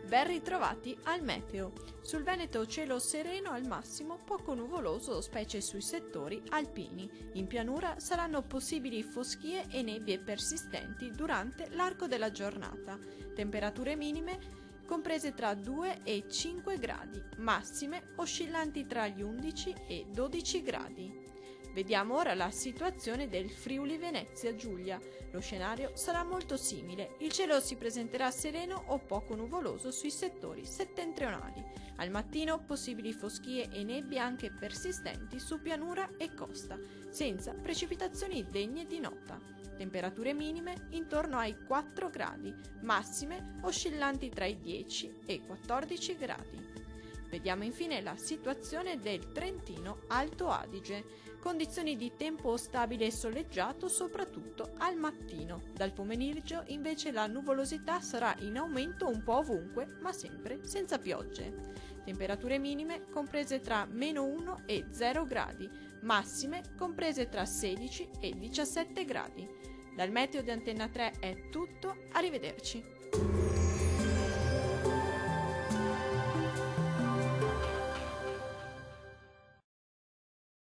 Ben ritrovati al meteo. Sul Veneto cielo sereno al massimo, poco nuvoloso, specie sui settori alpini. In pianura saranno possibili foschie e nebbie persistenti durante l'arco della giornata. Temperature minime comprese tra 2 e 5 gradi, massime oscillanti tra gli 11 e 12 gradi. Vediamo ora la situazione del Friuli Venezia Giulia. Lo scenario sarà molto simile. Il cielo si presenterà sereno o poco nuvoloso sui settori settentrionali. Al mattino possibili foschie e nebbie anche persistenti su pianura e costa, senza precipitazioni degne di nota. Temperature minime intorno ai 4 gradi, massime oscillanti tra i 10 e i 14 gradi. Vediamo infine la situazione del Trentino Alto Adige. Condizioni di tempo stabile e soleggiato soprattutto al mattino. Dal pomeriggio invece la nuvolosità sarà in aumento un po' ovunque, ma sempre senza piogge. Temperature minime comprese tra -1 e 0 gradi, massime comprese tra 16 e 17 gradi. Dal meteo di Antenna 3 è tutto, arrivederci.